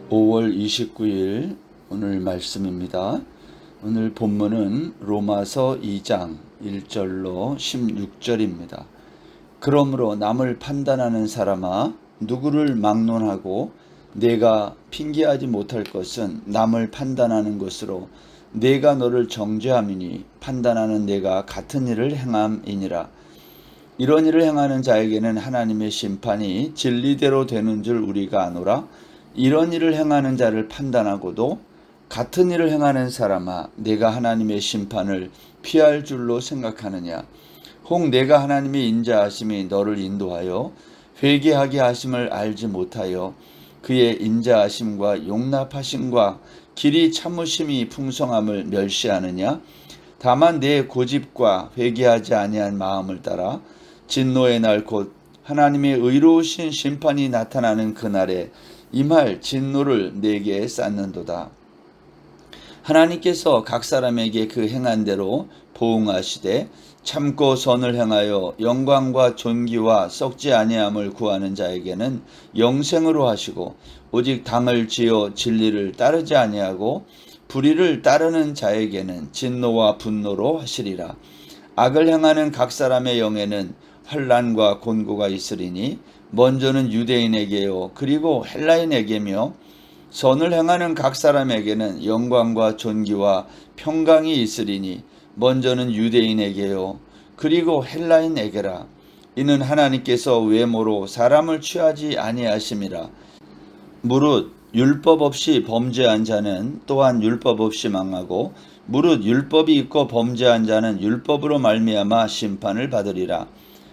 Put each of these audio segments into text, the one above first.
5월 29일 오늘 말씀입니다. 오늘 본문은 로마서 2장 1절로 16절입니다. 그러므로 남을 판단하는 사람아, 누구를 막론하고 내가 핑계하지 못할 것은 남을 판단하는 것으로 내가 너를 정죄함이니 판단하는 내가 같은 일을 행함이니라. 이런 일을 행하는 자에게는 하나님의 심판이 진리대로 되는 줄 우리가 아노라. 이런 일을 행하는 자를 판단하고도 같은 일을 행하는 사람아, 내가 하나님의 심판을 피할 줄로 생각하느냐. 혹 내가 하나님의 인자하심이 너를 인도하여 회개하게 하심을 알지 못하여 그의 인자하심과 용납하심과 길이 참으심이 풍성함을 멸시하느냐. 다만 내 고집과 회개하지 아니한 마음을 따라 진노의 날 곧 하나님의 의로우신 심판이 나타나는 그날에 임할 진노를 내게 쌓는도다. 하나님께서 각 사람에게 그 행한 대로 보응하시되 참고 선을 행하여 영광과 존귀와 썩지 아니함을 구하는 자에게는 영생으로 하시고, 오직 당을 지어 진리를 따르지 아니하고 불의를 따르는 자에게는 진노와 분노로 하시리라. 악을 행하는 각 사람의 영에는 환난과 곤고가 있으리니 먼저는 유대인에게요 그리고 헬라인에게며, 선을 행하는 각 사람에게는 영광과 존귀와 평강이 있으리니 먼저는 유대인에게요 그리고 헬라인에게라. 이는 하나님께서 외모로 사람을 취하지 아니하심이라. 무릇 율법 없이 범죄한 자는 또한 율법 없이 망하고, 무릇 율법이 있고 범죄한 자는 율법으로 말미암아 심판을 받으리라.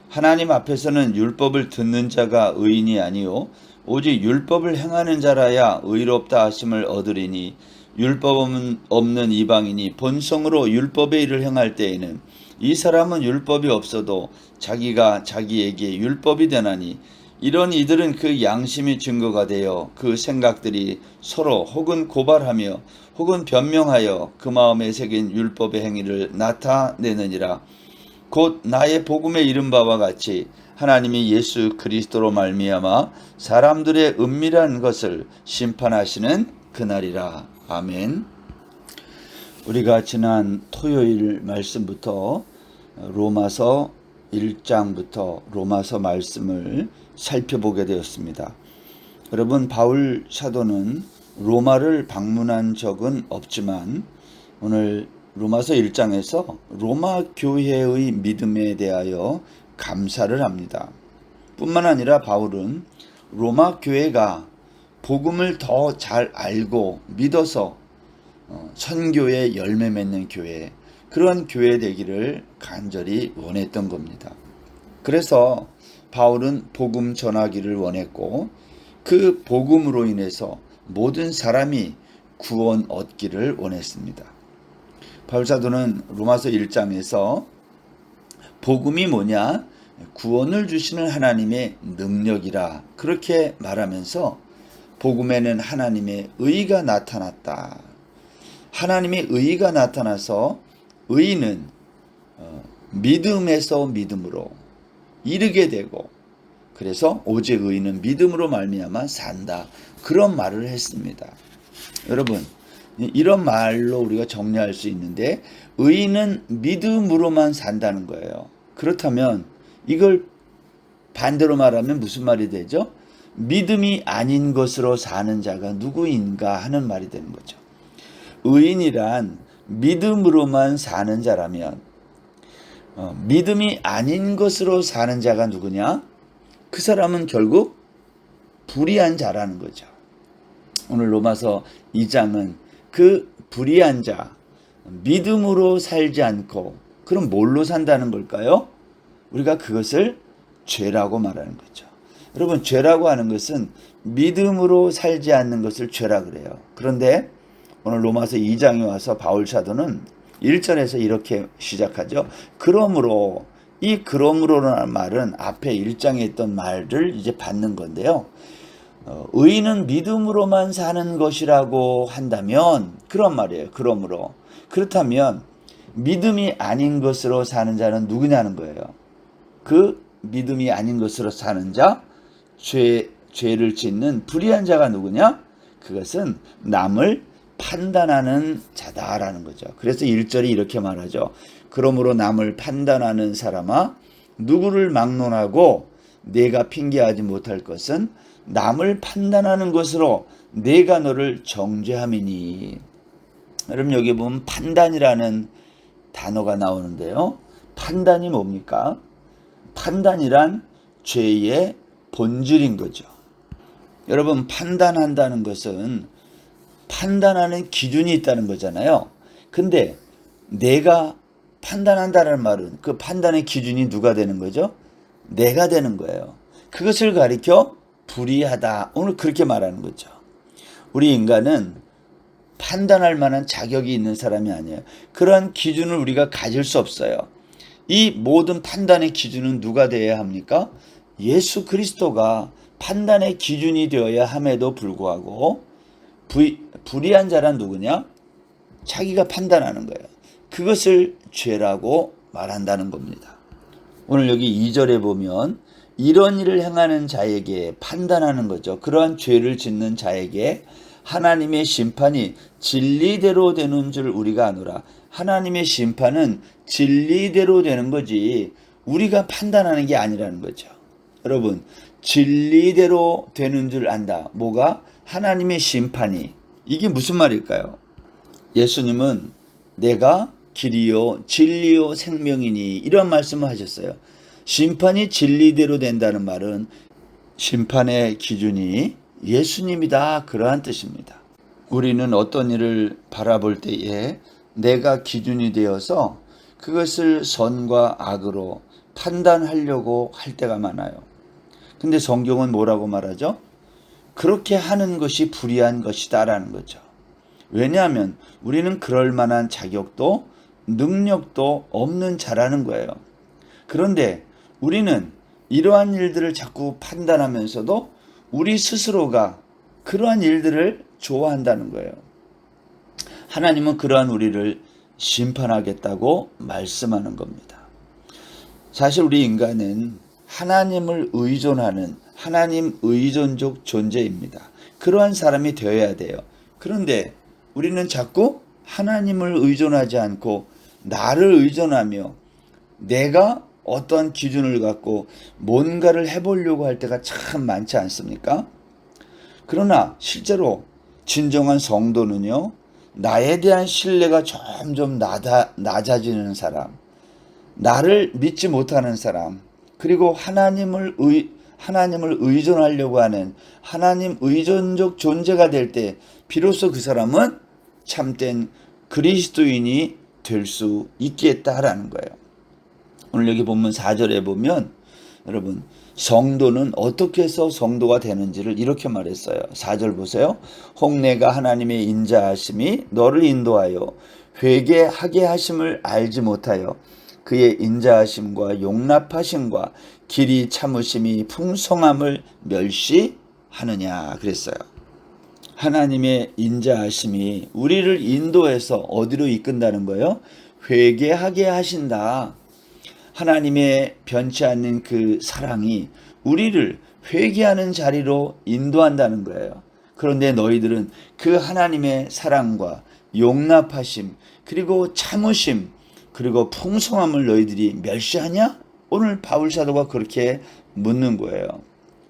하나님 앞에서는 율법을 듣는 자가 의인이 아니요 오직 율법을 행하는 자라야 의롭다 하심을 얻으리니, 율법 없는 이방인이 본성으로 율법의 일을 행할 때에는 이 사람은 율법이 없어도 자기가 자기에게 율법이 되나니, 이런 이들은 그 양심이 증거가 되어 그 생각들이 서로 혹은 고발하며 혹은 변명하여 그 마음에 새긴 율법의 행위를 나타내느니라. 곧 나의 복음에 이른 바와 같이 하나님이 예수 그리스도로 말미암아 사람들의 은밀한 것을 심판하시는 그날이라. 아멘. 우리가 지난 토요일 말씀부터 로마서 1장부터 로마서 말씀을 살펴보게 되었습니다. 여러분, 바울 사도는 로마를 방문한 적은 없지만 오늘 로마서 1장에서 로마 교회의 믿음에 대하여 감사를 합니다. 뿐만 아니라 바울은 로마 교회가 복음을 더 잘 알고 믿어서 선교에 열매 맺는 교회, 그런 교회 되기를 간절히 원했던 겁니다. 그래서 바울은 복음 전하기를 원했고, 그 복음으로 인해서 모든 사람이 구원 얻기를 원했습니다. 바울 사도는 로마서 1장에서 복음이 뭐냐? 구원을 주시는 하나님의 능력이라 그렇게 말하면서 복음에는 하나님의 의가 나타났다. 하나님의 의가 나타나서 의는 믿음에서 믿음으로 이르게 되고, 그래서 오직 의는 믿음으로 말미암아 산다. 그런 말을 했습니다. 여러분, 이런 말로 우리가 정리할 수 있는데, 의인은 믿음으로만 산다는 거예요. 그렇다면 이걸 반대로 말하면 무슨 말이 되죠? 믿음이 아닌 것으로 사는 자가 누구인가 하는 말이 되는 거죠. 의인이란 믿음으로만 사는 자라면 믿음이 아닌 것으로 사는 자가 누구냐? 그 사람은 결국 불의한 자라는 거죠. 오늘 로마서 2장은 그 불의한 자, 믿음으로 살지 않고, 그럼 뭘로 산다는 걸까요? 우리가 그것을 죄라고 말하는 거죠. 여러분, 죄라고 하는 것은 믿음으로 살지 않는 것을 죄라 그래요. 그런데 오늘 로마서 2장에 와서 바울 사도는 1절에서 이렇게 시작하죠. 그러므로, 이 그러므로라는 말은 앞에 1장에 있던 말을 이제 받는 건데요. 의인은 믿음으로만 사는 것이라고 한다면 그런 말이에요. 그러므로. 그렇다면 믿음이 아닌 것으로 사는 자는 누구냐는 거예요. 그 믿음이 아닌 것으로 사는 자, 죄를 짓는 불의한 자가 누구냐? 그것은 남을 판단하는 자다라는 거죠. 그래서 1절이 이렇게 말하죠. 그러므로 남을 판단하는 사람아 누구를 막론하고 내가 핑계하지 못할 것은 남을 판단하는 것으로 내가 너를 정죄함이니. 여러분 여기 보면 판단이라는 단어가 나오는데요. 판단이 뭡니까? 판단이란 죄의 본질인 거죠. 여러분 판단한다는 것은 판단하는 기준이 있다는 거잖아요. 근데 내가 판단한다는 말은 그 판단의 기준이 누가 되는 거죠? 내가 되는 거예요. 그것을 가리켜 불의하다. 오늘 그렇게 말하는 거죠. 우리 인간은 판단할 만한 자격이 있는 사람이 아니에요. 그런 기준을 우리가 가질 수 없어요. 이 모든 판단의 기준은 누가 되어야 합니까? 예수 그리스도가 판단의 기준이 되어야 함에도 불구하고 불의한 자란 누구냐? 자기가 판단하는 거예요. 그것을 죄라고 말한다는 겁니다. 오늘 여기 2절에 보면 이런 일을 행하는 자에게 판단하는 거죠. 그러한 죄를 짓는 자에게 하나님의 심판이 진리대로 되는 줄 우리가 아노라. 하나님의 심판은 진리대로 되는 거지 우리가 판단하는 게 아니라는 거죠. 여러분 진리대로 되는 줄 안다. 뭐가? 하나님의 심판이. 이게 무슨 말일까요? 예수님은 내가 길이요 진리요 생명이니 이런 말씀을 하셨어요. 심판이 진리대로 된다는 말은 심판의 기준이 예수님이다 그러한 뜻입니다. 우리는 어떤 일을 바라볼 때에 내가 기준이 되어서 그것을 선과 악으로 판단하려고 할 때가 많아요. 근데 성경은 뭐라고 말하죠? 그렇게 하는 것이 불의한 것이다 라는 거죠. 왜냐하면 우리는 그럴 만한 자격도 능력도 없는 자라는 거예요. 그런데 우리는 이러한 일들을 자꾸 판단하면서도 우리 스스로가 그러한 일들을 좋아한다는 거예요. 하나님은 그러한 우리를 심판하겠다고 말씀하는 겁니다. 사실 우리 인간은 하나님을 의존하는 하나님 의존적 존재입니다. 그러한 사람이 되어야 돼요. 그런데 우리는 자꾸 하나님을 의존하지 않고 나를 의존하며 내가 어떠한 기준을 갖고 뭔가를 해보려고 할 때가 참 많지 않습니까? 그러나 실제로 진정한 성도는요, 나에 대한 신뢰가 점점 낮아지는 사람, 나를 믿지 못하는 사람, 그리고 하나님을 의존하려고 하는 하나님 의존적 존재가 될 때 비로소 그 사람은 참된 그리스도인이 될 수 있겠다라는 거예요. 오늘 여기 본문 4절에 보면 여러분 성도는 어떻게 해서 성도가 되는지를 이렇게 말했어요. 4절 보세요. 혹 내가 하나님의 인자하심이 너를 인도하여 회개하게 하심을 알지 못하여 그의 인자하심과 용납하심과 길이 참으심이 풍성함을 멸시하느냐 그랬어요. 하나님의 인자하심이 우리를 인도해서 어디로 이끈다는 거예요? 회개하게 하신다. 하나님의 변치 않는 그 사랑이 우리를 회개하는 자리로 인도한다는 거예요. 그런데 너희들은 그 하나님의 사랑과 용납하심 그리고 참으심 그리고 풍성함을 너희들이 멸시하냐? 오늘 바울 사도가 그렇게 묻는 거예요.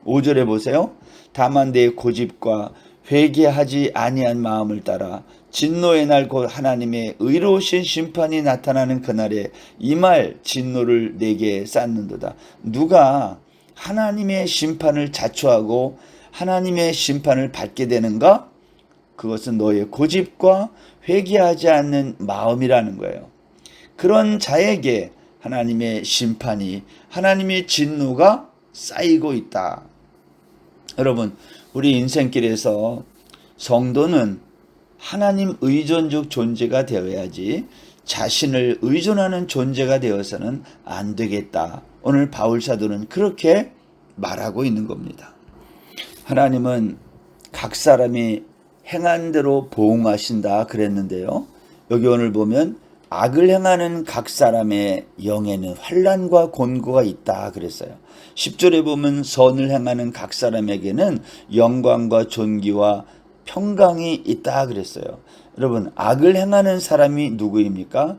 5절에 보세요. 다만 내 고집과 회개하지 아니한 마음을 따라 진노의 날 곧 하나님의 의로우신 심판이 나타나는 그날에 이 말 진노를 내게 쌓는도다. 누가 하나님의 심판을 자초하고 하나님의 심판을 받게 되는가? 그것은 너의 고집과 회개하지 않는 마음이라는 거예요. 그런 자에게 하나님의 심판이 하나님의 진노가 쌓이고 있다. 여러분 우리 인생길에서 성도는 하나님 의존적 존재가 되어야지 자신을 의존하는 존재가 되어서는 안 되겠다. 오늘 바울 사도는 그렇게 말하고 있는 겁니다. 하나님은 각 사람이 행한 대로 보응하신다 그랬는데요. 여기 오늘 보면 악을 행하는 각 사람의 영에는 환난과 곤고가 있다 그랬어요. 10절에 보면 선을 행하는 각 사람에게는 영광과 존귀와 평강이 있다 그랬어요. 여러분, 악을 행하는 사람이 누구입니까?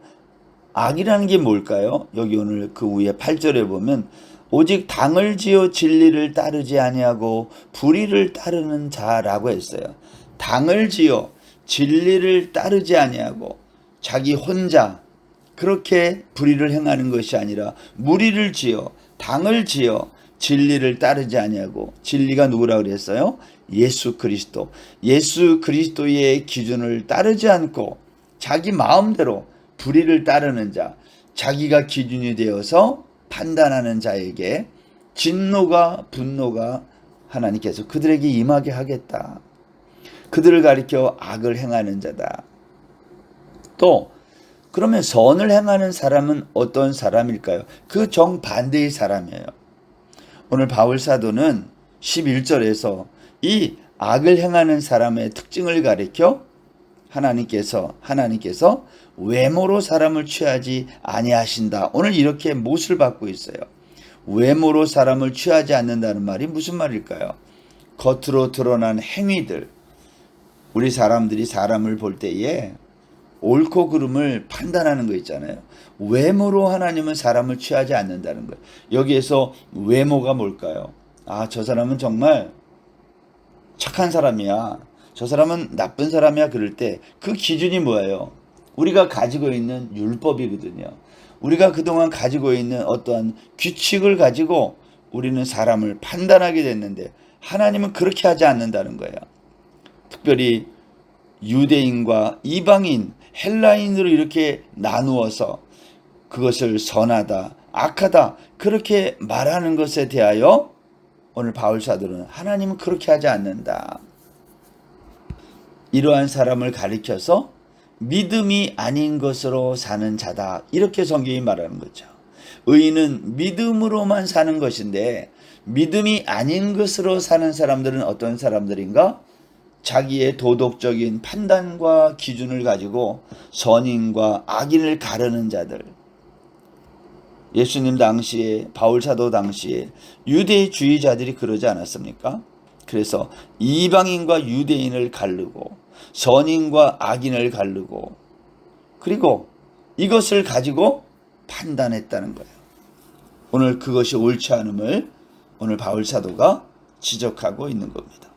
악이라는 게 뭘까요? 여기 오늘 그 위에 8절에 보면 오직 당을 지어 진리를 따르지 아니하고 불의를 따르는 자라고 했어요. 당을 지어 진리를 따르지 아니하고 자기 혼자 그렇게 불의를 행하는 것이 아니라 무리를 지어 당을 지어 진리를 따르지 아니하고, 진리가 누구라 그랬어요? 예수 그리스도. 예수 그리스도의 기준을 따르지 않고 자기 마음대로 불의를 따르는 자, 자기가 기준이 되어서 판단하는 자에게 진노가 분노가 하나님께서 그들에게 임하게 하겠다. 그들을 가리켜 악을 행하는 자다. 또 그러면 선을 행하는 사람은 어떤 사람일까요? 그 정반대의 사람이에요. 오늘 바울 사도는 11절에서 이 악을 행하는 사람의 특징을 가리켜 하나님께서 외모로 사람을 취하지 아니하신다. 오늘 이렇게 못을 받고 있어요. 외모로 사람을 취하지 않는다는 말이 무슨 말일까요? 겉으로 드러난 행위들. 우리 사람들이 사람을 볼 때에 옳고 그름을 판단하는 거 있잖아요. 외모로 하나님은 사람을 취하지 않는다는 거예요. 여기에서 외모가 뭘까요? 아, 저 사람은 정말 착한 사람이야. 저 사람은 나쁜 사람이야. 그럴 때 그 기준이 뭐예요? 우리가 가지고 있는 율법이거든요. 우리가 그동안 가지고 있는 어떠한 규칙을 가지고 우리는 사람을 판단하게 됐는데 하나님은 그렇게 하지 않는다는 거예요. 특별히 유대인과 이방인, 헬라인으로 이렇게 나누어서 그것을 선하다, 악하다 그렇게 말하는 것에 대하여 오늘 바울 사도는 하나님은 그렇게 하지 않는다. 이러한 사람을 가리켜서 믿음이 아닌 것으로 사는 자다. 이렇게 성경이 말하는 거죠. 의인은 믿음으로만 사는 것인데 믿음이 아닌 것으로 사는 사람들은 어떤 사람들인가? 자기의 도덕적인 판단과 기준을 가지고 선인과 악인을 가르는 자들. 예수님 당시에, 바울 사도 당시에 유대주의자들이 그러지 않았습니까? 그래서 이방인과 유대인을 가르고 선인과 악인을 가르고 그리고 이것을 가지고 판단했다는 거예요. 오늘 그것이 옳지 않음을 오늘 바울 사도가 지적하고 있는 겁니다.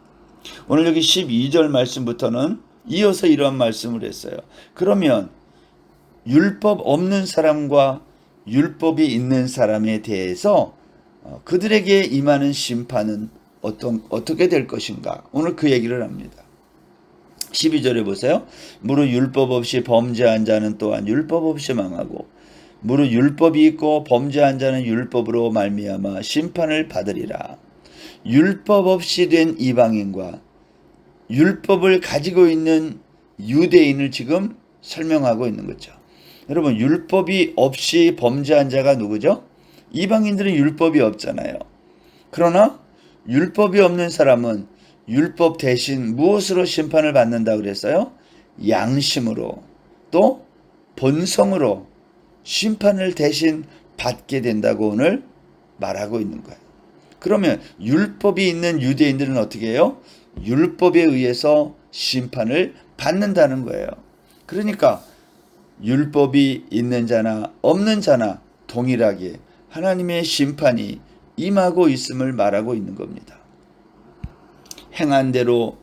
오늘 여기 12절 말씀부터는 이어서 이런 말씀을 했어요. 그러면 율법 없는 사람과 율법이 있는 사람에 대해서 그들에게 임하는 심판은 어떻게 될 것인가? 오늘 그 얘기를 합니다. 12절에 보세요. 무릇 율법 없이 범죄한 자는 또한 율법 없이 망하고 무릇 율법이 있고 범죄한 자는 율법으로 말미암아 심판을 받으리라. 율법 없이 된 이방인과 율법을 가지고 있는 유대인을 지금 설명하고 있는 거죠. 여러분, 율법이 없이 범죄한 자가 누구죠? 이방인들은 율법이 없잖아요. 그러나 율법이 없는 사람은 율법 대신 무엇으로 심판을 받는다 그랬어요? 양심으로 또 본성으로 심판을 대신 받게 된다고 오늘 말하고 있는 거예요. 그러면 율법이 있는 유대인들은 어떻게 해요? 율법에 의해서 심판을 받는다는 거예요. 그러니까 율법이 있는 자나 없는 자나 동일하게 하나님의 심판이 임하고 있음을 말하고 있는 겁니다. 행한 대로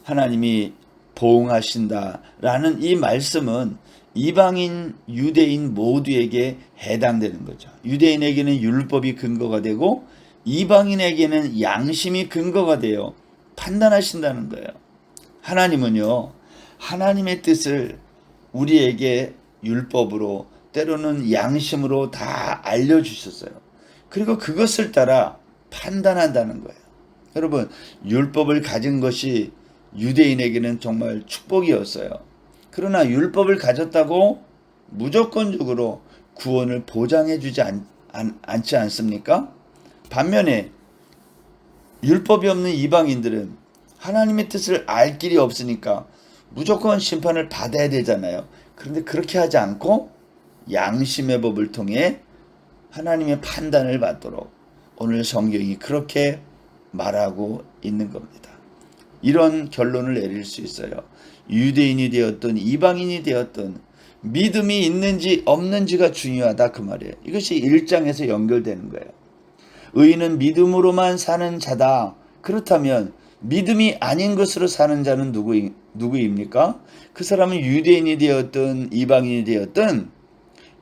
하나님이 보응하신다라는 이 말씀은 이방인, 유대인 모두에게 해당되는 거죠. 유대인에게는 율법이 근거가 되고 이방인에게는 양심이 근거가 되어 판단하신다는 거예요. 하나님은요, 하나님의 뜻을 우리에게 율법으로 때로는 양심으로 다 알려주셨어요. 그리고 그것을 따라 판단한다는 거예요. 여러분, 율법을 가진 것이 유대인에게는 정말 축복이었어요. 그러나 율법을 가졌다고 무조건적으로 구원을 보장해 주지 않지 않습니까? 반면에 율법이 없는 이방인들은 하나님의 뜻을 알 길이 없으니까 무조건 심판을 받아야 되잖아요. 그런데 그렇게 하지 않고 양심의 법을 통해 하나님의 판단을 받도록 오늘 성경이 그렇게 말하고 있는 겁니다. 이런 결론을 내릴 수 있어요. 유대인이 되었든 이방인이 되었든 믿음이 있는지 없는지가 중요하다 그 말이에요. 이것이 1장에서 연결되는 거예요. 의인은 믿음으로만 사는 자다. 그렇다면 믿음이 아닌 것으로 사는 자는 누구입니까? 그 사람은 유대인이 되었든 이방인이 되었든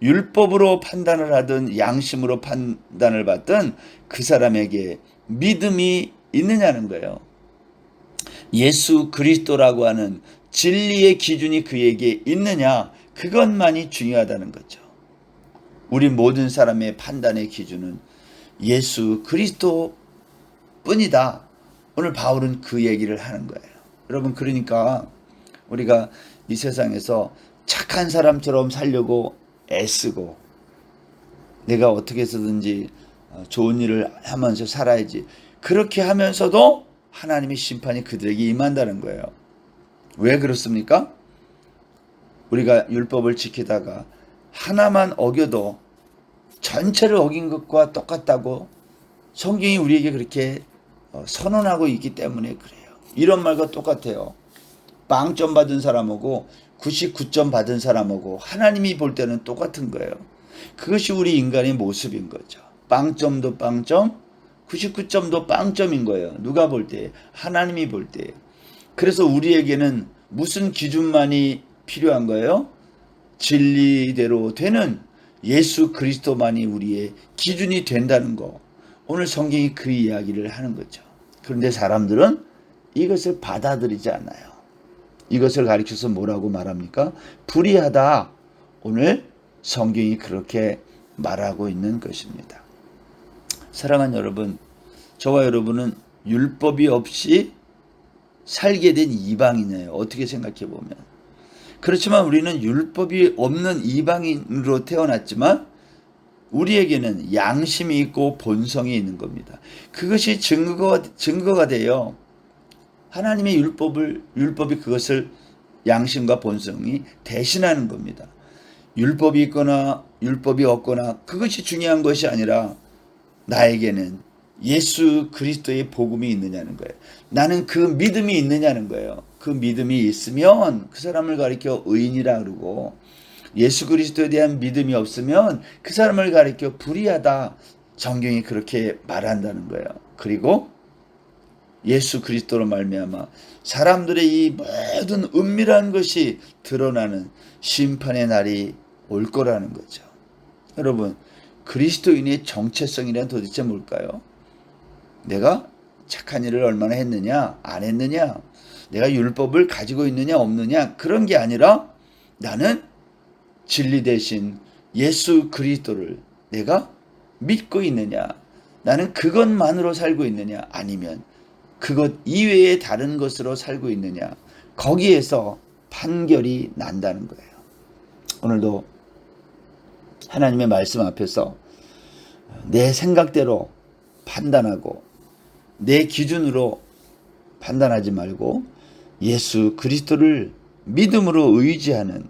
율법으로 판단을 하든 양심으로 판단을 받든 그 사람에게 믿음이 있느냐는 거예요. 예수 그리스도라고 하는 진리의 기준이 그에게 있느냐, 그것만이 중요하다는 거죠. 우리 모든 사람의 판단의 기준은 예수 그리스도 뿐이다. 오늘 바울은 그 얘기를 하는 거예요. 여러분, 그러니까 우리가 이 세상에서 착한 사람처럼 살려고 애쓰고 내가 어떻게 해서든지 좋은 일을 하면서 살아야지, 그렇게 하면서도 하나님의 심판이 그들에게 임한다는 거예요. 왜 그렇습니까? 우리가 율법을 지키다가 하나만 어겨도 전체를 어긴 것과 똑같다고 성경이 우리에게 그렇게 선언하고 있기 때문에 그래요. 이런 말과 똑같아요. 빵점 받은 사람하고 99점 받은 사람하고 하나님이 볼 때는 똑같은 거예요. 그것이 우리 인간의 모습인 거죠. 빵점도 빵점, 99점도 빵점인 거예요. 누가 볼 때? 하나님이 볼 때. 그래서 우리에게는 무슨 기준만이 필요한 거예요? 진리대로 되는 예수 그리스도만이 우리의 기준이 된다는 거. 오늘 성경이 그 이야기를 하는 거죠. 그런데 사람들은 이것을 받아들이지 않아요. 이것을 가르쳐서 뭐라고 말합니까? 불의하다. 오늘 성경이 그렇게 말하고 있는 것입니다. 사랑하는 여러분, 저와 여러분은 율법이 없이 살게 된 이방인이에요. 어떻게 생각해 보면. 그렇지만 우리는 율법이 없는 이방인으로 태어났지만 우리에게는 양심이 있고 본성이 있는 겁니다. 그것이 증거가 돼요. 하나님의 율법이 그것을 양심과 본성이 대신하는 겁니다. 율법이 있거나 율법이 없거나 그것이 중요한 것이 아니라 나에게는 예수 그리스도의 복음이 있느냐는 거예요. 나는 그 믿음이 있느냐는 거예요. 그 믿음이 있으면 그 사람을 가리켜 의인이라 그러고, 예수 그리스도에 대한 믿음이 없으면 그 사람을 가리켜 불의하다. 성경이 그렇게 말한다는 거예요. 그리고 예수 그리스도로 말미암아 사람들의 이 모든 은밀한 것이 드러나는 심판의 날이 올 거라는 거죠. 여러분, 그리스도인의 정체성이란 도대체 뭘까요? 내가 착한 일을 얼마나 했느냐, 안 했느냐, 내가 율법을 가지고 있느냐, 없느냐, 그런 게 아니라 나는 진리 대신 예수 그리스도를 내가 믿고 있느냐, 나는 그것만으로 살고 있느냐, 아니면 그것 이외의 다른 것으로 살고 있느냐, 거기에서 판결이 난다는 거예요. 오늘도 하나님의 말씀 앞에서 내 생각대로 판단하고 내 기준으로 판단하지 말고 예수 그리스도를 믿음으로 의지하는,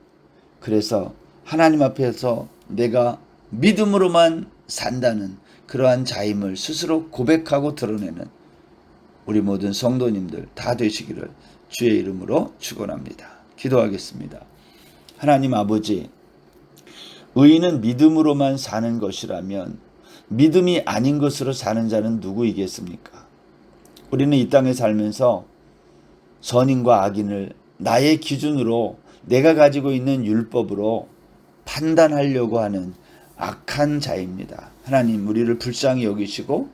그래서 하나님 앞에서 내가 믿음으로만 산다는 그러한 자임을 스스로 고백하고 드러내는 우리 모든 성도님들 다 되시기를 주의 이름으로 축원합니다. 기도하겠습니다. 하나님 아버지, 의인은 믿음으로만 사는 것이라면 믿음이 아닌 것으로 사는 자는 누구이겠습니까? 우리는 이 땅에 살면서 선인과 악인을 나의 기준으로, 내가 가지고 있는 율법으로 판단하려고 하는 악한 자입니다. 하나님, 우리를 불쌍히 여기시고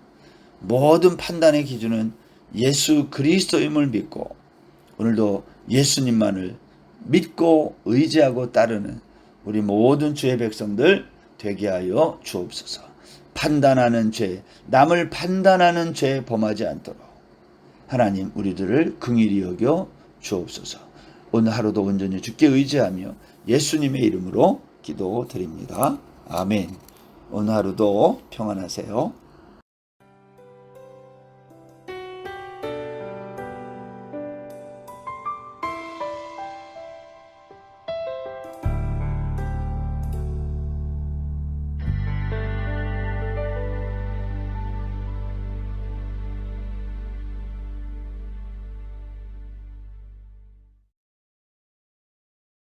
모든 판단의 기준은 예수 그리스도임을 믿고 오늘도 예수님만을 믿고 의지하고 따르는 우리 모든 주의 백성들 되게 하여 주옵소서. 판단하는 죄, 남을 판단하는 죄 범하지 않도록 하나님 우리들을 긍휼히 여겨 주옵소서. 오늘 하루도 온전히 주께 의지하며 예수님의 이름으로 기도드립니다. 아멘. 오늘 하루도 평안하세요.